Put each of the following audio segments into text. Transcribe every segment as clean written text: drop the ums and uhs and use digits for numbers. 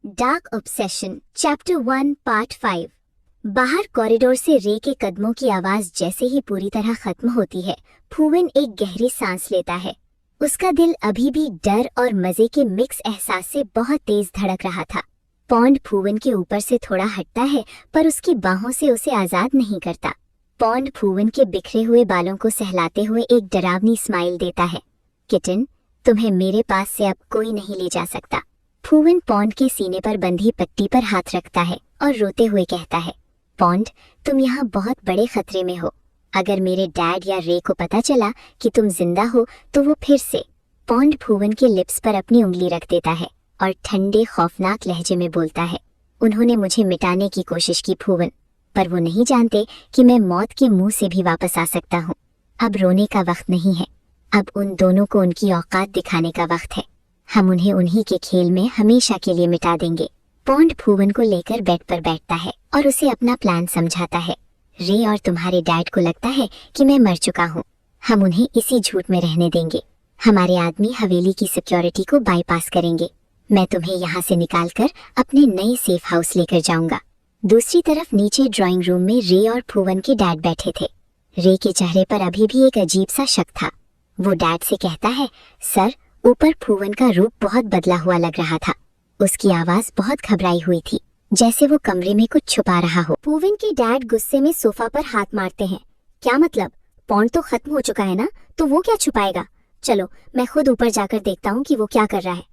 Dark obsession chapter 1 part 5। बाहर corridor से रे के कदमों की आवाज जैसे ही पूरी तरह खत्म होती है, फूविन एक गहरी सांस लेता है। उसका दिल अभी भी डर और मजे के मिक्स एहसास से बहुत तेज धड़क रहा था। पॉन्ड फूविन के ऊपर से थोड़ा हटता है, पर उसकी बाहों से उसे आजाद नहीं करता। पॉन्ड फूविन के बिखरे हुए बालों को सहलाते हुए एक डरावनी स्माइल देता है। किटन, तुम्हें मेरे पास से अब कोई नहीं ले जा सकता। फूविन पॉन्ड के सीने पर बंधी पट्टी पर हाथ रखता है और रोते हुए कहता है, पॉन्ड, तुम यहाँ बहुत बड़े खतरे में हो। अगर मेरे डैड या रे को पता चला कि तुम जिंदा हो तो वो फिर से। पॉन्ड फूविन के लिप्स पर अपनी उंगली रख देता है और ठंडे खौफनाक लहजे में बोलता है, उन्होंने मुझे मिटाने की कोशिश की फूविन, पर वो नहीं जानते कि मैं मौत के मुंह से भी वापस आ सकता हूँ। अब रोने का वक्त नहीं है, अब उन दोनों को उनकी औकात दिखाने का वक्त है। हम उन्हें उन्हीं के खेल में हमेशा के लिए मिटा देंगे। पॉन्ड फूविन को लेकर बेड पर बैठता है और उसे अपना प्लान समझाता है। रे और तुम्हारे डैड को लगता है कि मैं मर चुका हूँ। हम उन्हें इसी झूठ में रहने देंगे। हमारे आदमी हवेली की सिक्योरिटी को बाईपास करेंगे। मैं तुम्हें यहाँ से निकालकर अपने नए सेफ हाउस लेकर जाऊंगा। दूसरी तरफ नीचे ड्राइंग रूम में रे और फूविन के डैड बैठे थे। रे के चेहरे पर अभी भी एक अजीब सा शक था। वो डैड से कहता है, सर, ऊपर फूविन का रूप बहुत बदला हुआ लग रहा था। उसकी आवाज बहुत घबराई हुई थी, जैसे वो कमरे में कुछ छुपा रहा हो। फूविन के डैड गुस्से में सोफा पर हाथ मारते हैं। क्या मतलब? पॉन्ड तो खत्म हो चुका है ना, तो वो क्या छुपाएगा? चलो, मैं खुद ऊपर जाकर देखता हूँ कि वो क्या कर रहा है।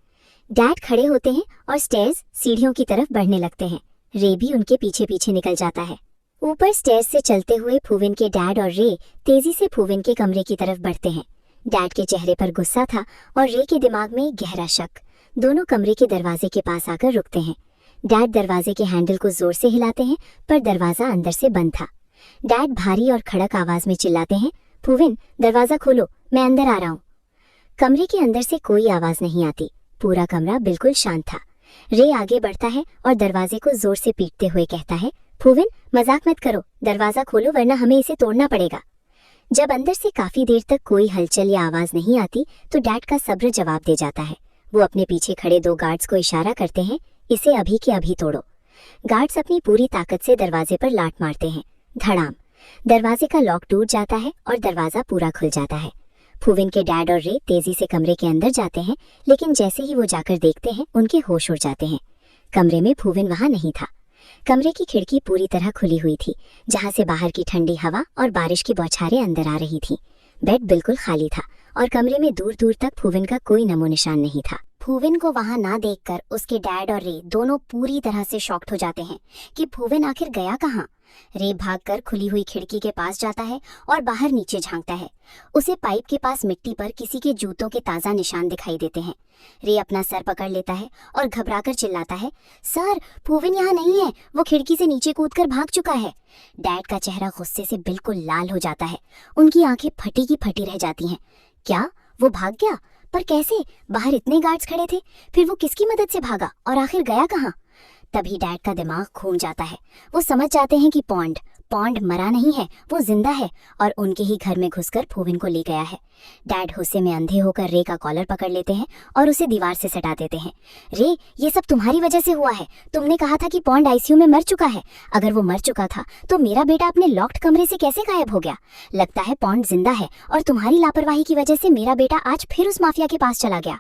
डैड खड़े होते हैं और स्टेयर्स सीढ़ियों की तरफ बढ़ने लगते हैं। रे भी उनके पीछे पीछे निकल जाता है। ऊपर स्टेयर्स से चलते हुए फूविन के डैड और रे तेजी से फूविन के कमरे की तरफ बढ़ते हैं। डैड के चेहरे पर गुस्सा था और रे के दिमाग में गहरा शक। दोनों कमरे के दरवाजे के पास आकर रुकते हैं। डैड दरवाजे के हैंडल को जोर से हिलाते हैं, पर दरवाजा अंदर से बंद था। डैड भारी और खड़क आवाज में चिल्लाते हैं, फूविन, दरवाजा खोलो, मैं अंदर आ रहा हूँ। कमरे के अंदर से कोई आवाज नहीं आती। पूरा कमरा बिल्कुल शांत था। रे आगे बढ़ता है और दरवाजे को जोर से पीटते हुए कहता है, फूविन, मजाक मत करो, दरवाजा खोलो वरना हमें इसे तोड़ना पड़ेगा। जब अंदर से काफी देर तक कोई हलचल या आवाज नहीं आती तो डैड का सब्र जवाब दे जाता है। वो अपने पीछे खड़े 2 गार्ड्स को इशारा करते हैं, इसे अभी के अभी तोड़ो। गार्ड्स अपनी पूरी ताकत से दरवाजे पर लात मारते हैं। धड़ाम, दरवाजे का लॉक टूट जाता है और दरवाजा पूरा खुल जाता है। फूविन के डैड और रे तेजी से कमरे के अंदर जाते हैं, लेकिन जैसे ही वो जाकर देखते हैं उनके होश उड़ जाते हैं। कमरे में फूविन वहां नहीं था। कमरे की खिड़की पूरी तरह खुली हुई थी, जहां से बाहर की ठंडी हवा और बारिश की बौछारें अंदर आ रही थीं। बेड बिल्कुल खाली था और कमरे में दूर दूर तक फूविन का कोई नमो निशान नहीं था। फूविन को वहां ना देखकर उसके डैड और रे दोनों पूरी तरह से शॉक्ड हो जाते हैं कि फूविन आखिर गया कहाँ। रे भागकर खुली हुई खिड़की के पास जाता है और बाहर नीचे झांकता है। उसे पाइप के पास मिट्टी पर किसी के जूतों के ताजा निशान दिखाई देते हैं। रे अपना सर पकड़ लेता है और घबराकर चिल्लाता है, सर, फूविन यहाँ नहीं है, वो खिड़की से नीचे कूदकर भाग चुका है। डैड का चेहरा गुस्से से बिल्कुल लाल हो जाता है। उनकी आंखें फटी की फटी रह जाती हैं। क्या वो भाग गया? पर कैसे? बाहर इतने गार्ड्स खड़े थे, फिर वो किसकी मदद से भागा और आखिर गया कहाँ? तभी डैड का दिमाग घूम जाता है। वो समझ जाते हैं कि पॉन्ड मरा नहीं है, वो जिंदा है और उनके ही घर में घुसकर फूविन को ले गया है। डैड गुस्से में अंधे होकर रे का कॉलर पकड़ लेते हैं और उसे दीवार से सटा देते हैं। रे, ये सब तुम्हारी वजह से हुआ है। तुमने कहा था कि पॉन्ड आईसीयू में मर चुका है। अगर वो मर चुका था तो मेरा बेटा अपने लॉक्ड कमरे से कैसे गायब हो गया? लगता है पॉन्ड जिंदा है और तुम्हारी लापरवाही की वजह से मेरा बेटा आज फिर उस माफिया के पास चला गया।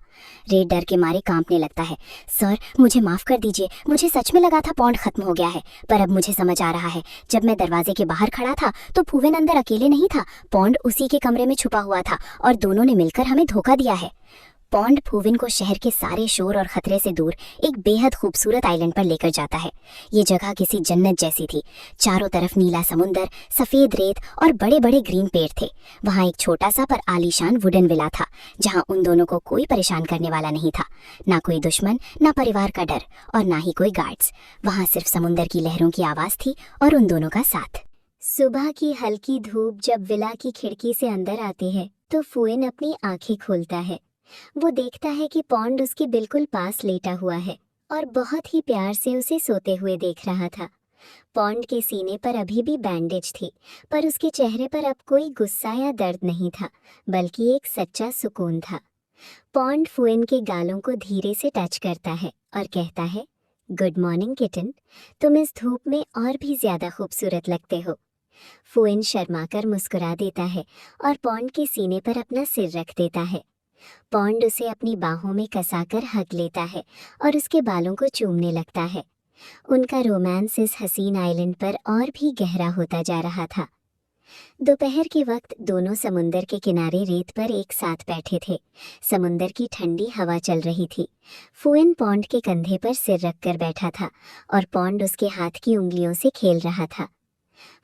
रे डर के मारे कांपने लगता है। सर, मुझे माफ कर दीजिए, मुझे सच में लगा था पॉन्ड खत्म हो गया है, पर अब मुझे समझ आ रहा है, जब मैं दरवाजे के बाहर खड़ा था तो फूविन अंदर अकेले नहीं था। पॉन्ड उसी के कमरे में छुपा हुआ था और दोनों ने मिलकर हमें धोखा दिया है। पॉन्ड फूविन को शहर के सारे शोर और खतरे से दूर एक बेहद खूबसूरत आइलैंड पर लेकर जाता है। ये जगह किसी जन्नत जैसी थी। चारों तरफ नीला समुंदर, सफेद रेत और बड़े बड़े ग्रीन पेड़ थे। वहाँ एक छोटा सा पर आलीशान वुडन विला था, जहाँ उन दोनों को कोई परेशान करने वाला नहीं था। ना कोई दुश्मन, ना परिवार का डर और ना ही कोई गार्ड्स। वहाँ सिर्फ समुंदर की लहरों की आवाज थी और उन दोनों का साथ। सुबह की हल्की धूप जब विला की खिड़की से अंदर आती है तो फूविन अपनी आंखें खोलता है। वो देखता है कि पॉन्ड उसके बिल्कुल पास लेटा हुआ है और बहुत ही प्यार से उसे सोते हुए देख रहा था। पॉन्ड के सीने पर अभी भी बैंडेज थी, पर उसके चेहरे पर अब कोई गुस्सा या दर्द नहीं था, बल्कि एक सच्चा सुकून था। पॉन्ड फूविन के गालों को धीरे से टच करता है और कहता है, गुड मॉर्निंग किटन, तुम इस धूप में और भी ज्यादा खूबसूरत लगते हो। फुएन शर्माकर मुस्कुरा देता है और पॉन्ड के सीने पर अपना सिर रख देता है। पॉन्ड उसे अपनी बाहों में कसाकर हग लेता है और उसके बालों को चूमने लगता है। उनका रोमांस इस हसीन आइलैंड पर और भी गहरा होता जा रहा था। दोपहर के वक्त दोनों समुंदर के किनारे रेत पर एक साथ बैठे थे। समुंदर की ठंडी हवा चल रही थी। फुएन पॉन्ड के कंधे पर सिर रखकर बैठा था और पॉन्ड उसके हाथ की उंगलियों से खेल रहा था।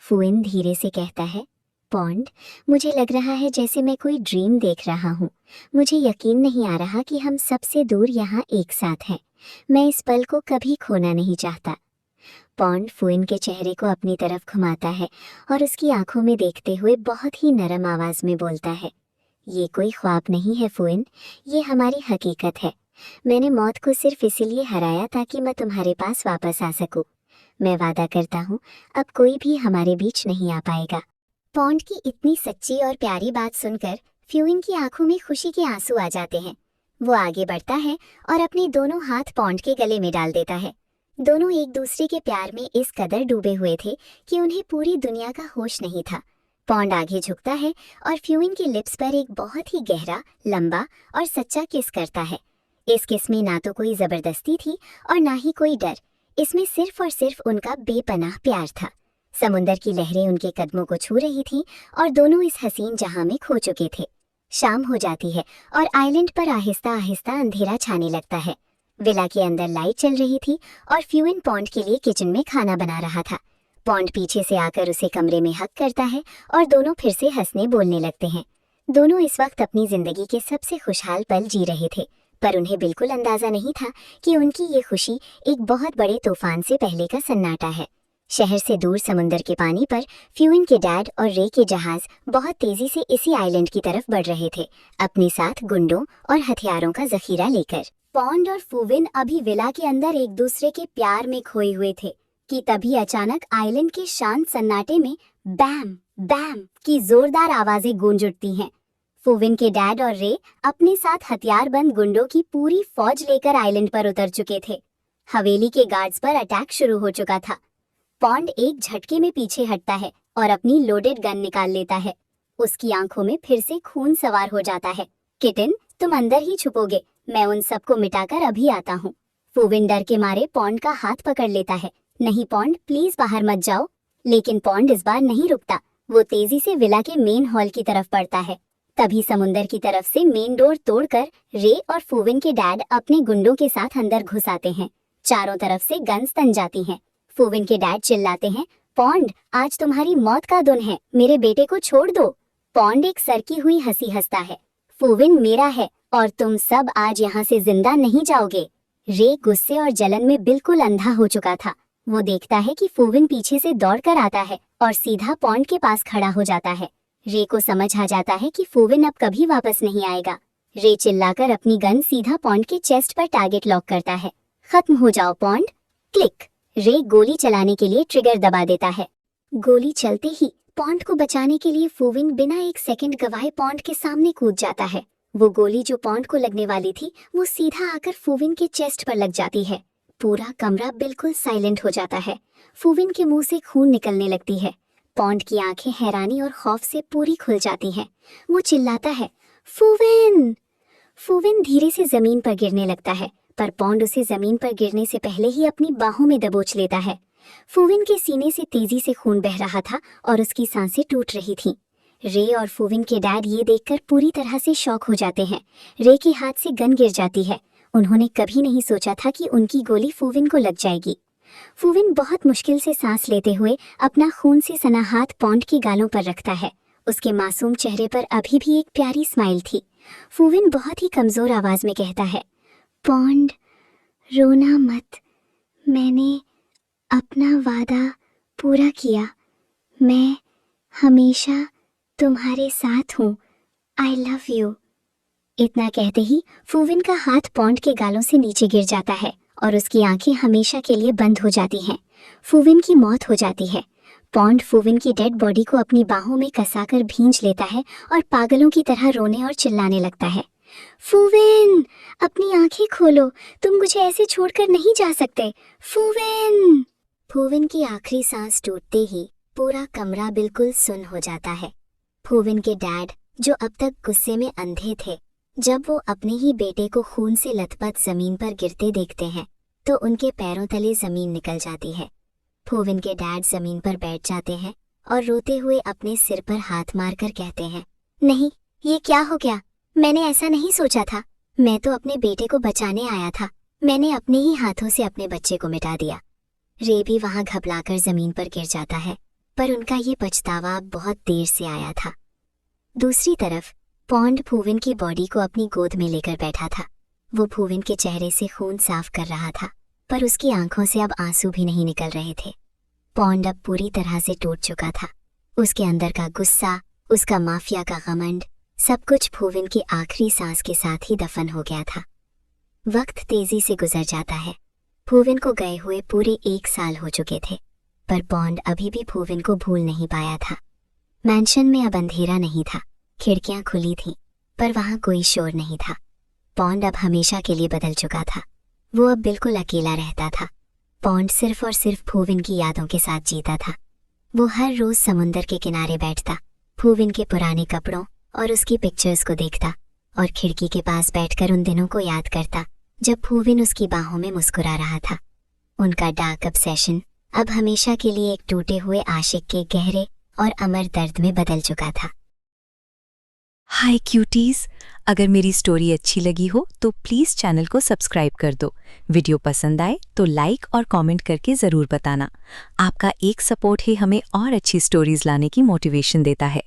फुएन धीरे से कहता है, पॉन्ड, मुझे लग रहा है जैसे मैं कोई ड्रीम देख रहा हूँ। मुझे यकीन नहीं आ रहा कि हम सबसे दूर यहाँ एक साथ हैं। मैं इस पल को कभी खोना नहीं चाहता। पॉन्ड फुएन के चेहरे को अपनी तरफ घुमाता है और उसकी आंखों में देखते हुए बहुत ही नरम आवाज में बोलता है, ये कोई ख्वाब नहीं है फुएन, ये हमारी हकीकत है। मैंने मौत को सिर्फ इसीलिए हराया ताकि मैं तुम्हारे पास वापस आ सकूं। मैं वादा करता हूँ अब कोई भी हमारे बीच नहीं आ पाएगा। पॉन्ड की इतनी सच्ची और प्यारी बात सुनकर फ्यूइन की आंखों में खुशी के आंसू आ जाते हैं। वो आगे बढ़ता है और अपने दोनों हाथ पॉन्ड के गले में डाल देता है। दोनों एक दूसरे के प्यार में इस कदर डूबे हुए थे कि उन्हें पूरी दुनिया का होश नहीं था। पॉन्ड आगे झुकता है और फ्यूइन के लिप्स पर एक बहुत ही गहरा, लंबा और सच्चा किस करता है। इस किस में ना तो कोई जबरदस्ती थी और ना ही कोई डर। इसमें सिर्फ और सिर्फ उनका बेपनाह प्यार था। समुंदर की लहरें उनके कदमों को छू रही थीं और दोनों इस हसीन जहां में खो चुके थे। शाम हो जाती है और आइलैंड पर आहिस्ता आहिस्ता अंधेरा छाने लगता है। विला के अंदर लाइट चल रही थी और फ्यूइन पॉन्ड के लिए किचन में खाना बना रहा था। पॉन्ड पीछे से आकर उसे कमरे में हक करता है और दोनों फिर से हंसने बोलने लगते हैं। दोनों इस वक्त अपनी जिंदगी के सबसे खुशहाल पल जी रहे थे, पर उन्हें बिल्कुल अंदाजा नहीं था कि उनकी ये खुशी एक बहुत बड़े तूफान से पहले का सन्नाटा है। शहर से दूर समुंदर के पानी पर फ्यूइन के डैड और रे के जहाज बहुत तेजी से इसी आइलैंड की तरफ बढ़ रहे थे, अपने साथ गुंडों और हथियारों का जखीरा लेकर। पॉन्ड और फुविन अभी विला के अंदर एक दूसरे के प्यार में खोए हुए थे कि तभी अचानक आइलैंड के शांत सन्नाटे में बैम बैम की जोरदार आवाजें गूंज उठती हैं। फुविन के डैड और रे अपने साथ हथियारबंद गुंडों की पूरी फौज लेकर आइलैंड पर उतर चुके थे। हवेली के गार्ड्स पर अटैक शुरू हो चुका था। पॉन्ड एक झटके में पीछे हटता है और अपनी लोडेड गन निकाल लेता है। उसकी आंखों में फिर से खून सवार हो जाता है। किटन, तुम अंदर ही छुपोगे, मैं उन सबको मिटाकर अभी आता हूँ। फुविन डर के मारे पॉन्ड का हाथ पकड़ लेता है। नहीं पॉन्ड, प्लीज बाहर मत जाओ। लेकिन पॉन्ड इस बार नहीं रुकता। वो तेजी से विला के मेन हॉल की तरफ बढ़ता है। तभी समुंदर की तरफ से मेन डोर तोड़कर रे और फुविन के डैड अपने गुंडों के साथ अंदर घुस आते हैं। चारों तरफ से गन्स तन जाती हैं। फुविन के डैड चिल्लाते हैं, पॉन्ड, आज तुम्हारी मौत का दिन है, मेरे बेटे को छोड़ दो। पॉन्ड एक सरकी हुई हंसी हंसता है। फुविन मेरा है और तुम सब आज यहाँ से जिंदा नहीं जाओगे। रे गुस्से और जलन में बिल्कुल अंधा हो चुका था। वो देखता है कि फुविन पीछे से दौड़कर आता है और सीधा पॉन्ड के पास खड़ा हो जाता है। रे को समझ आ जाता है कि फुविन अब कभी वापस नहीं आएगा। रे चिल्लाकर अपनी गन सीधा पॉन्ड के चेस्ट पर टारगेट लॉक करता है। खत्म हो जाओ पॉन्ड। क्लिक। रे गोली चलाने के लिए ट्रिगर दबा देता है। गोली चलते ही पॉन्ड को बचाने के लिए फुविन बिना एक सेकंड गवाए पॉन्ड के सामने कूद जाता है। वो गोली जो पॉन्ड को लगने वाली थी वो सीधा आकर फुविन के चेस्ट पर लग जाती है। पूरा कमरा बिल्कुल साइलेंट हो जाता है। फुविन के मुंह से खून निकलने लगती है। पॉन्ड की आंखें हैरानी और खौफ से पूरी खुल जाती हैं। वो चिल्लाता है, फुविन। फुविन धीरे से जमीन पर गिरने लगता है, पर पॉन्ड उसे जमीन पर गिरने से पहले ही अपनी बाहों में दबोच लेता है। फुविन के सीने से तेजी से खून बह रहा था और उसकी सांसें टूट रही थीं। रे और फुविन के डैड ये देखकर पूरी तरह से शॉक हो जाते हैं। रे के हाथ से गन गिर जाती है। उन्होंने कभी नहीं सोचा था कि उनकी गोली फुविन को लग जाएगी। फुविन बहुत मुश्किल से सांस लेते हुए अपना खून से सना हाथ पॉन्ड की गालों पर रखता है। उसके मासूम चेहरे पर अभी भी एक प्यारी स्माइल थी। फुविन बहुत ही कमजोर आवाज में कहता है, पॉन्ड, रोना मत। मैंने अपना वादा पूरा किया। मैं हमेशा तुम्हारे साथ हूँ। I love you. इतना कहते ही फुविन का हाथ पॉन्ड के गालों से नीचे गिर जाता है और उसकी आंखें हमेशा के लिए बंद हो जाती हैं। फुविन की मौत हो जाती है। पॉन्ड फुविन की डेड बॉडी को अपनी बाहों में कसाकर भींच लेता है और पागलों की तरह रोने और चिल्लाने लगता है। फूविन, अपनी आंखें खोलो, तुम मुझे ऐसे छोड़कर नहीं जा सकते। फूविन। फूविन की आखिरी सांस टूटते ही पूरा कमरा बिल्कुल सुन्न हो जाता है। फूविन के डैड, जो अब तक गुस्से में अंधे थे, जब वो अपने ही बेटे को खून से लथपथ जमीन पर गिरते देखते हैं तो उनके पैरों तले जमीन निकल जाती है। फूविन के डैड जमीन पर बैठ जाते हैं और रोते हुए अपने सिर पर हाथ मारकर कहते हैं, नहीं, ये क्या हो गया? मैंने ऐसा नहीं सोचा था। मैं तो अपने बेटे को बचाने आया था। मैंने अपने ही हाथों से अपने बच्चे को मिटा दिया। रे भी वहां घबराकर जमीन पर गिर जाता है, पर उनका ये पछतावा बहुत देर से आया था। दूसरी तरफ पॉन्ड फूविन की बॉडी को अपनी गोद में लेकर बैठा था। वो फूविन के चेहरे से खून साफ कर रहा था, पर उसकी आंखों से अब आंसू भी नहीं निकल रहे थे। पॉन्ड अब पूरी तरह से टूट चुका था। उसके अंदर का गुस्सा, उसका माफिया का घमंड, सब कुछ फूविन की आखिरी सांस के साथ ही दफन हो गया था। वक्त तेजी से गुजर जाता है। फूविन को गए हुए पूरे 1 साल हो चुके थे, पर पॉन्ड अभी भी फूविन को भूल नहीं पाया था। मैंशन में अब अंधेरा नहीं था, खिड़कियां खुली थीं, पर वहां कोई शोर नहीं था। पॉन्ड अब हमेशा के लिए बदल चुका था। वो अब बिल्कुल अकेला रहता था। पॉन्ड सिर्फ और सिर्फ फूविन की यादों के साथ जीता था। वो हर रोज समुंदर के किनारे बैठता, फूविन के पुराने कपड़ों और उसकी पिक्चर्स को देखता और खिड़की के पास बैठकर उन दिनों को याद करता जब फूविन उसकी बाहों में मुस्कुरा रहा था। उनका डार्क ऑब्सेशन अब हमेशा के लिए एक टूटे हुए आशिक के गहरे और अमर दर्द में बदल चुका था। हाय क्यूटीज, अगर मेरी स्टोरी अच्छी लगी हो तो प्लीज़ चैनल को सब्सक्राइब कर दो। वीडियो पसंद आए तो लाइक और कमेंट करके ज़रूर बताना। आपका एक सपोर्ट ही हमें और अच्छी स्टोरीज लाने की मोटिवेशन देता है।